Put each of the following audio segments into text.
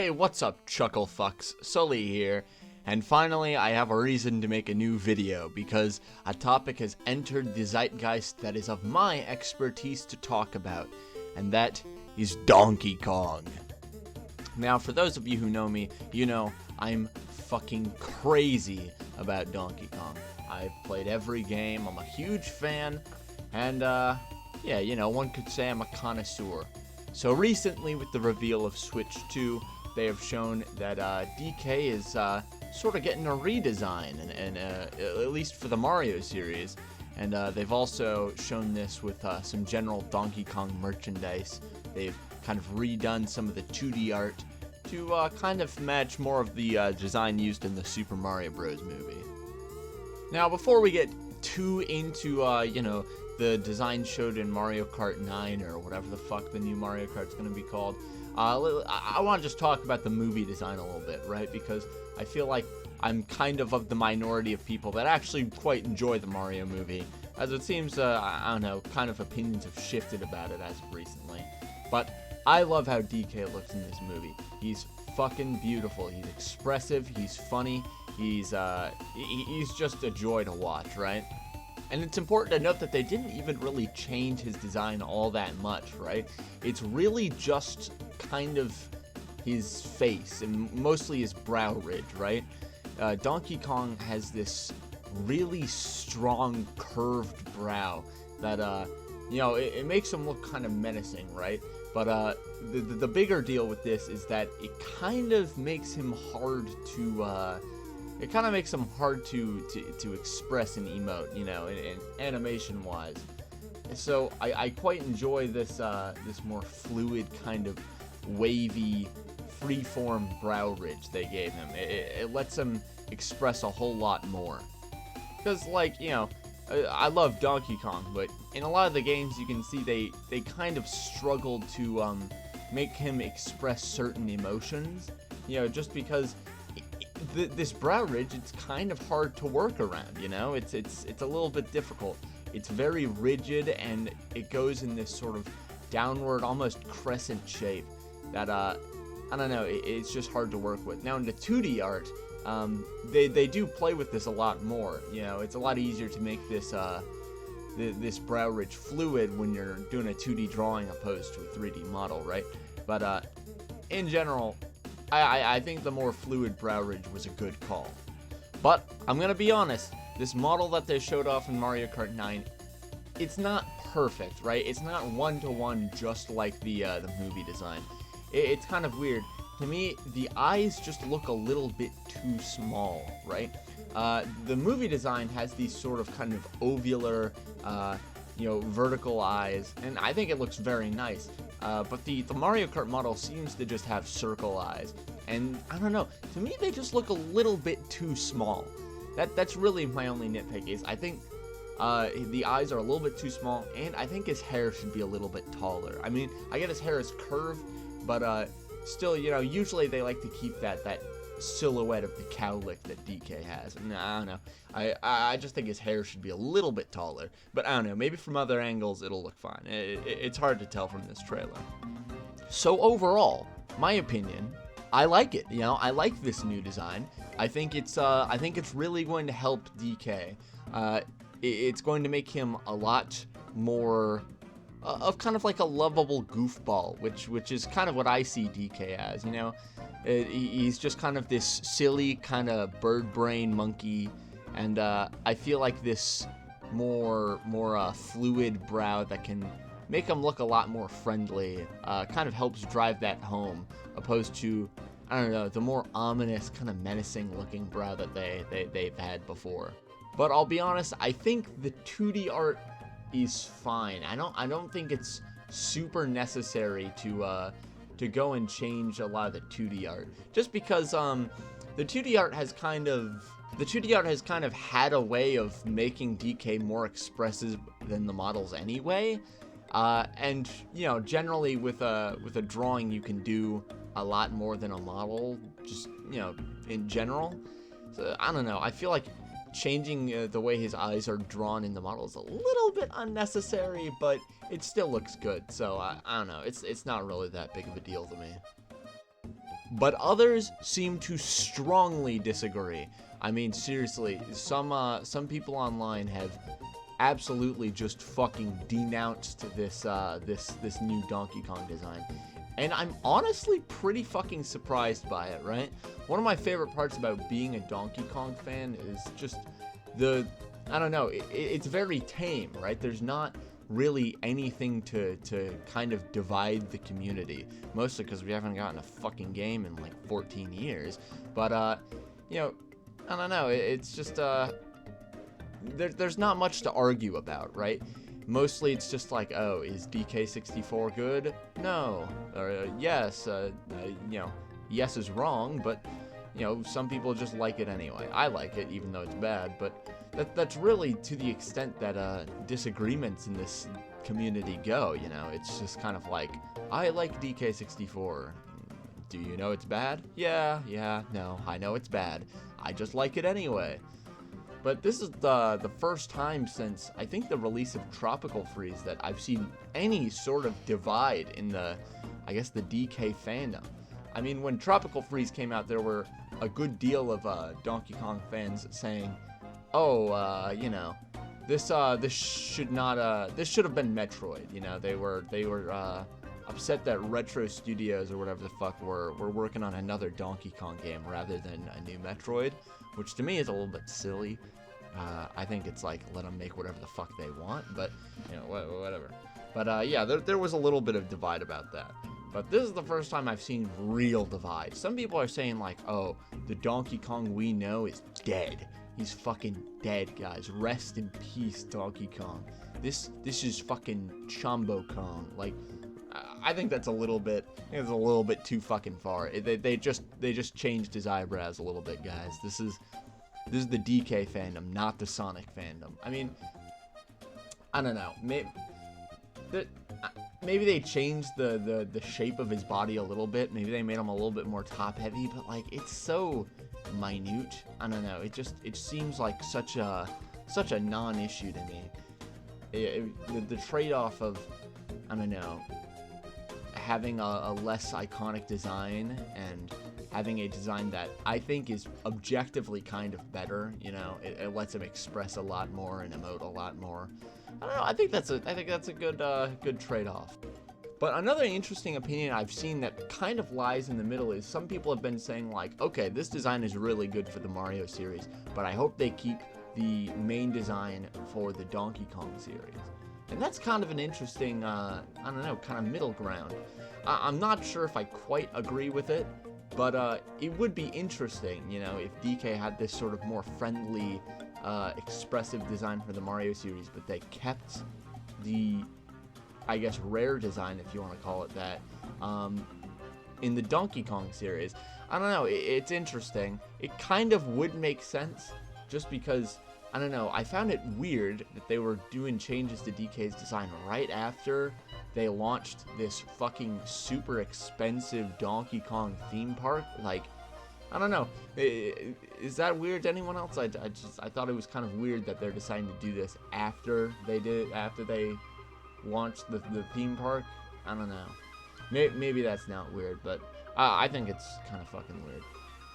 Hey, what's up, chuckle fucks? Sully here, and finally I have a reason to make a new video because a topic has entered the zeitgeist that is of my expertise to talk about, and that is Donkey Kong. Now, for those of you who know me, you know I'm fucking crazy about Donkey Kong. I've played every game, I'm a huge fan, and yeah, you know, one could say I'm a connoisseur. So recently, with the reveal of Switch 2, they have shown that DK is sort of getting a redesign, and at least for the Mario series. And they've also shown this with some general Donkey Kong merchandise. They've kind of redone some of the 2D art to kind of match more of the design used in the Super Mario Bros. Movie. Now, before we get too into, you know, the design showed in Mario Kart 9 or whatever the fuck the new Mario Kart's going to be called, I want to just talk about the movie design a little bit, right? Because I feel like I'm kind of the minority of people that actually quite enjoy the Mario movie, as it seems, I don't know, kind of opinions have shifted about it as of recently. But I love how DK looks in this movie. He's fucking beautiful. He's expressive. He's funny. He's just a joy to watch, right? And it's important to note that they didn't even really change his design all that much, right? It's really just kind of his face and mostly his brow ridge, right? Donkey Kong has this really strong curved brow that, you know, it makes him look kind of menacing, right? But the bigger deal with this is that it kind of makes him hard to express and emote, you know, in animation-wise. So I quite enjoy this this more fluid kind of wavy, free-form brow ridge they gave him. It lets him express a whole lot more. Because, like, you know, I love Donkey Kong, but in a lot of the games you can see they kind of struggled to make him express certain emotions, you know, just because this brow ridge, it's kind of hard to work around, you know? It's a little bit difficult. It's very rigid, and it goes in this sort of downward, almost crescent shape that, I don't know, it's just hard to work with. Now, in the 2D art, they do play with this a lot more, you know? It's a lot easier to make this, this brow ridge fluid when you're doing a 2D drawing opposed to a 3D model, right? But, in general, I think the more fluid brow ridge was a good call. But, I'm gonna be honest, this model that they showed off in Mario Kart 9, it's not perfect, right? It's not one-to-one just like the movie design. It's kind of weird. To me, the eyes just look a little bit too small, right? The movie design has these sort of kind of ovular, you know, vertical eyes, and I think it looks very nice. But the Mario Kart model seems to just have circle eyes, and I don't know, to me they just look a little bit too small. That's really my only nitpick, is I think the eyes are a little bit too small, and I think his hair should be a little bit taller. I mean, I get his hair is curved, but still, you know, usually they like to keep that silhouette of the cowlick that DK has. And I don't know. I just think his hair should be a little bit taller. But I don't know. Maybe from other angles it'll look fine. It's hard to tell from this trailer. So overall, my opinion, I like it. You know, I like this new design. I think it's really going to help DK. It's going to make him a lot more of kind of like a lovable goofball, which is kind of what I see DK as, you know? He's just kind of this silly kind of bird brain monkey, and I feel like this more fluid brow that can make him look a lot more friendly kind of helps drive that home, opposed to, I don't know, the more ominous, kind of menacing looking brow that they've had before. But I'll be honest, I think the 2D art is fine. I don't think it's super necessary to go and change a lot of the 2D art, just because the 2D art has kind of had a way of making DK more expressive than the models anyway. And you know, generally with a drawing you can do a lot more than a model, just, you know, in general. So I don't know, I feel like changing the way his eyes are drawn in the model is a little bit unnecessary, but it still looks good. So I don't know, it's not really that big of a deal to me. but others seem to strongly disagree. I mean, seriously, some people online have absolutely just fucking denounced this new Donkey Kong design. And I'm honestly pretty fucking surprised by it, right? One of my favorite parts about being a Donkey Kong fan is just I don't know, it's very tame, right? There's not really anything to kind of divide the community, mostly because we haven't gotten a fucking game in like 14 years. But you know, I don't know, it's just there's not much to argue about, right? Mostly it's just like, oh, is DK64 good? No. Or yes, you know, yes is wrong, but you know, some people just like it anyway. I like it even though it's bad, but that's really to the extent that disagreements in this community go, you know. It's just kind of like, I like DK64. Do you know it's bad? Yeah, no, I know it's bad. I just like it anyway. But this is the first time since, I think, the release of Tropical Freeze that I've seen any sort of divide in the, I guess, the DK fandom. I mean, when Tropical Freeze came out, there were a good deal of Donkey Kong fans saying, oh, you know, this should have been Metroid. You know, they were upset that Retro Studios or whatever the fuck were working on another Donkey Kong game rather than a new Metroid, which to me is a little bit silly. I think it's like, let them make whatever the fuck they want, but you know, whatever. But yeah, there was a little bit of divide about that. But this is the first time I've seen real divide. Some people are saying like, oh, the Donkey Kong we know is dead. He's fucking dead, guys. Rest in peace, Donkey Kong. This is fucking Chombo Kong. Like, I think that's a little bit too fucking far. They just changed his eyebrows a little bit, guys. This is the DK fandom, not the Sonic fandom. I mean, I don't know. Maybe they changed the shape of his body a little bit. Maybe they made him a little bit more top heavy, but like, it's so minute. I don't know. It seems like such a non-issue to me. The trade-off of, I don't know, having a less iconic design and having a design that I think is objectively kind of better. You know, it lets him express a lot more and emote a lot more. I don't know. I think that's a good trade-off. But another interesting opinion I've seen that kind of lies in the middle is some people have been saying like, okay, this design is really good for the Mario series, but I hope they keep the main design for the Donkey Kong series. And that's kind of an interesting, I don't know, kind of middle ground. I'm not sure if I quite agree with it, but it would be interesting, you know, if DK had this sort of more friendly, expressive design for the Mario series, but they kept the, I guess, rare design, if you want to call it that, in the Donkey Kong series. I don't know, it's interesting. It kind of would make sense, just because, I don't know, I found it weird that they were doing changes to DK's design right after they launched this fucking super expensive Donkey Kong theme park. Like, I don't know, is that weird to anyone else? I thought it was kind of weird that they're deciding to do this after they launched the theme park. I don't know. Maybe that's not weird, but I think it's kind of fucking weird.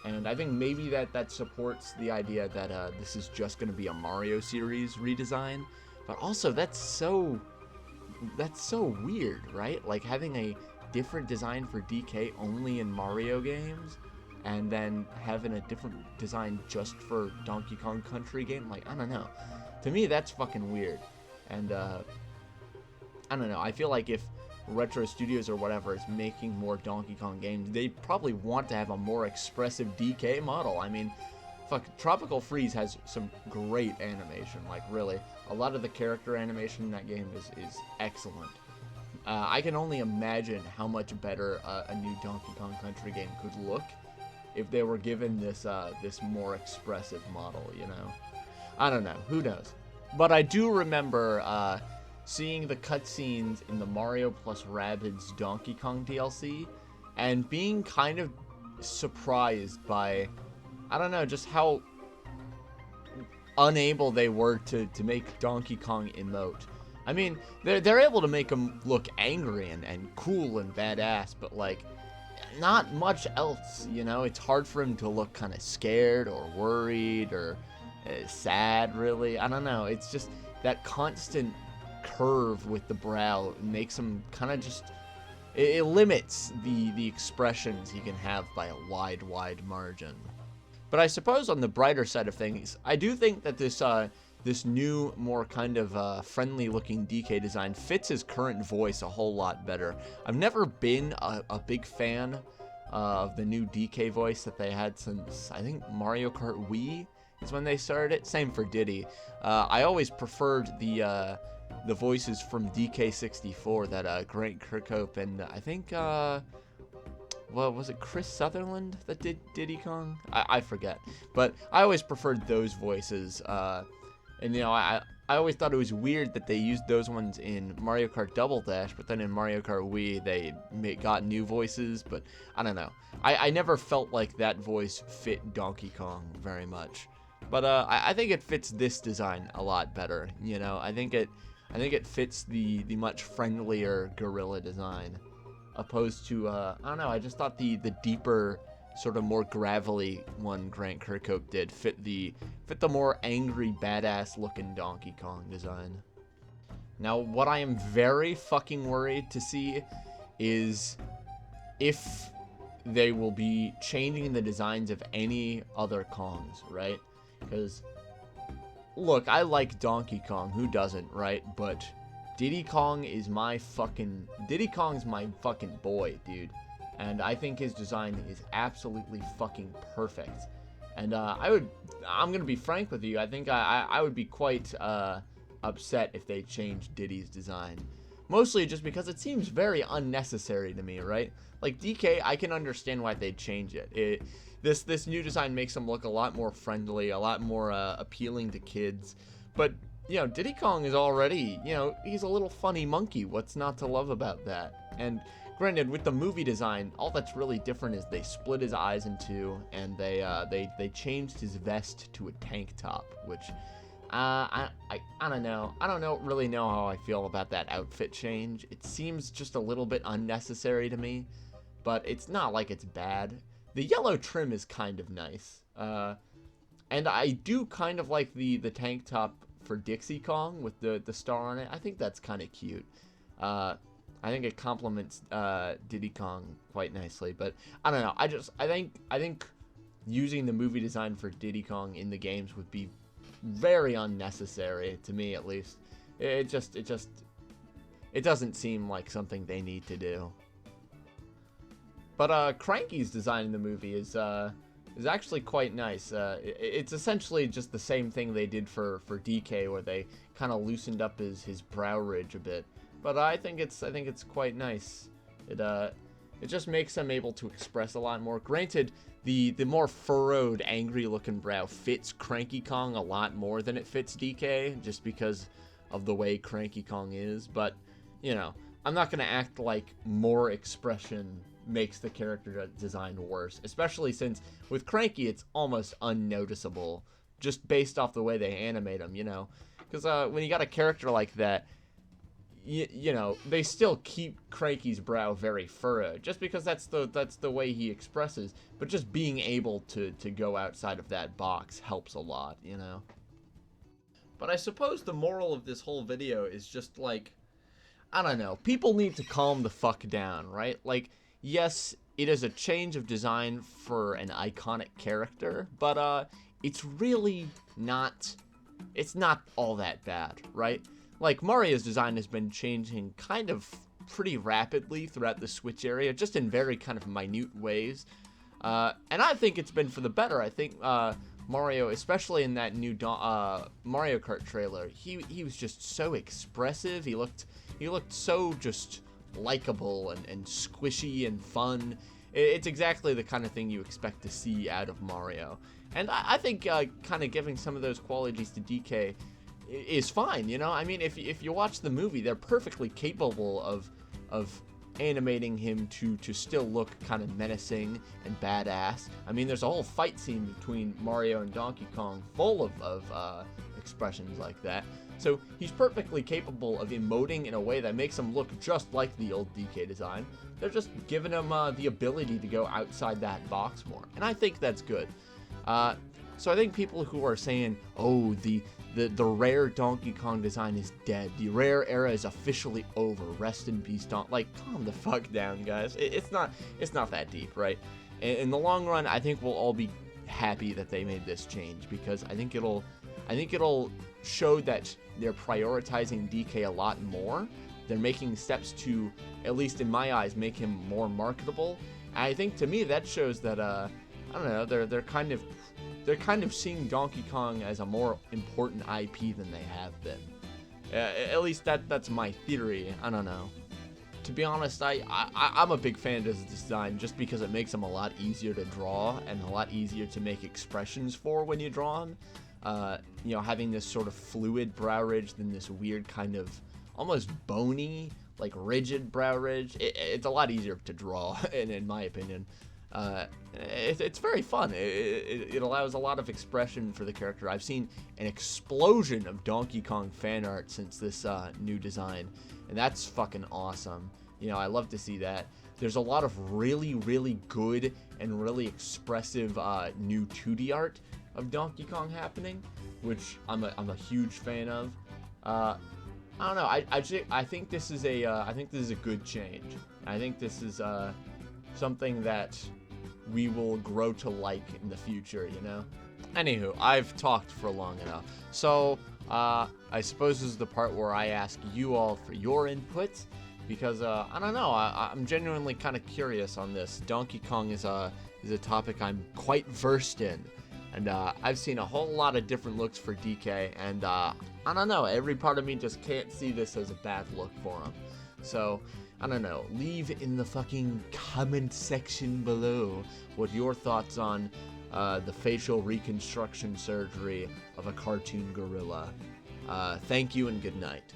And I think maybe that supports the idea that this is just going to be a Mario series redesign. But also, that's so weird, right? Like, having a different design for DK only in Mario games, and then having a different design just for Donkey Kong Country game. Like, I don't know. To me, that's fucking weird. And I don't know. I feel like if Retro Studios or whatever is making more Donkey Kong games, they probably want to have a more expressive DK model. I mean, fuck, Tropical Freeze has some great animation. Like, really, a lot of the character animation in that game is excellent. I can only imagine how much better a new Donkey Kong Country game could look if they were given this more expressive model, you know? I don't know. Who knows? But I do remember seeing the cutscenes in the Mario plus Rabbids Donkey Kong DLC and being kind of surprised by, I don't know, just how unable they were to make Donkey Kong emote. I mean, they're able to make him look angry and cool and badass, but like, not much else, you know? It's hard for him to look kind of scared or worried or sad, really. I don't know. It's just that constant curve with the brow makes him kind of just... It limits the expressions he can have by a wide margin. But I suppose on the brighter side of things, I do think that this new, more kind of friendly-looking DK design fits his current voice a whole lot better. I've never been a big fan of the new DK voice that they had since, I think, Mario Kart Wii is when they started it. Same for Diddy. I always preferred the voices from DK64 that Grant Kirkhope and I think, well, was it Chris Sutherland that did Diddy Kong? I forget. But I always preferred those voices. And, you know, I always thought it was weird that they used those ones in Mario Kart Double Dash, but then in Mario Kart Wii, they got new voices, but I don't know. I never felt like that voice fit Donkey Kong very much. But I think it fits this design a lot better, you know. I think it fits the much friendlier gorilla design, opposed to, I don't know, I just thought the deeper, sort of more gravelly one Grant Kirkhope did fit the more angry, badass looking Donkey Kong design. Now, what I am very fucking worried to see is if they will be changing the designs of any other Kongs, right? Because, look, I like Donkey Kong, who doesn't, right? But Diddy Kong's my fucking boy, dude. And I think his design is absolutely fucking perfect. And I'm gonna be frank with you. I think I would be quite upset if they changed Diddy's design. Mostly just because it seems very unnecessary to me, right? Like DK, I can understand why they'd change it. This new design makes him look a lot more friendly, a lot more appealing to kids. But, you know, Diddy Kong is already, you know, he's a little funny monkey. What's not to love about that? And granted, with the movie design, all that's really different is they split his eyes in two, and they changed his vest to a tank top, which I don't know. I don't really know how I feel about that outfit change. It seems just a little bit unnecessary to me, but it's not like it's bad. The yellow trim is kind of nice, and I do kind of like the tank top for Dixie Kong with the star on it. I think that's kind of cute. I think it complements Diddy Kong quite nicely, but I don't know. I think using the movie design for Diddy Kong in the games would be very unnecessary to me, at least. It doesn't seem like something they need to do. But Cranky's design in the movie is actually quite nice. It's essentially just the same thing they did for DK, where they kind of loosened up his brow ridge a bit. But I think it's quite nice. It just makes him able to express a lot more. Granted, the more furrowed, angry-looking brow fits Cranky Kong a lot more than it fits DK, just because of the way Cranky Kong is. But, you know, I'm not going to act like more expression makes the character design worse, especially since with Cranky it's almost unnoticeable, just based off the way they animate him, you know? Because when you got a character like that, you know, they still keep Cranky's brow very furrowed, just because that's the way he expresses. But just being able to go outside of that box helps a lot, you know. But I suppose the moral of this whole video is just like, I don't know, people need to calm the fuck down, right? Like, yes, it is a change of design for an iconic character, but it's really not, it's not all that bad, right? Like, Mario's design has been changing kind of pretty rapidly throughout the Switch area, just in very kind of minute ways. And I think it's been for the better. I think Mario, especially in that new Mario Kart trailer, he was just so expressive. He looked so just likable and squishy and fun. It's exactly the kind of thing you expect to see out of Mario. And I think kind of giving some of those qualities to DK is fine, you know? I mean, if you watch the movie, they're perfectly capable of animating him to still look kind of menacing and badass. I mean, there's a whole fight scene between Mario and Donkey Kong full of expressions like that. So he's perfectly capable of emoting in a way that makes him look just like the old DK design. They're just giving him the ability to go outside that box more, and I think that's good. So I think people who are saying, oh, the rare Donkey Kong design is dead, the rare era is officially over, rest in peace, like, calm the fuck down, guys. It's not that deep, right? In the long run, I think we'll all be happy that they made this change, because I think it'll show that they're prioritizing DK a lot more. They're making steps to, at least in my eyes, make him more marketable. And I think, to me, that shows that I don't know, they're kind of seeing Donkey Kong as a more important IP than they have been. At least that's my theory. I don't know. To be honest, I'm a big fan of this design just because it makes him a lot easier to draw and a lot easier to make expressions for when you draw him. You know, having this sort of fluid brow ridge than this weird kind of almost bony, like rigid brow ridge. It's a lot easier to draw, in my opinion. It's very fun. It allows a lot of expression for the character. I've seen an explosion of Donkey Kong fan art since this new design, and that's fucking awesome. You know, I love to see that. There's a lot of really, really good and really expressive new 2D art of Donkey Kong happening, which I'm a huge fan of. I don't know. I think this is a good change. I think this is something that we will grow to like in the future, you know? Anywho, I've talked for long enough. So, I suppose this is the part where I ask you all for your input, because, I don't know, I'm genuinely kind of curious on this. Donkey Kong is a topic I'm quite versed in, and, I've seen a whole lot of different looks for DK, and, I don't know, every part of me just can't see this as a bad look for him. So, I don't know, leave in the fucking comment section below what your thoughts on the facial reconstruction surgery of a cartoon gorilla. Thank you and good night.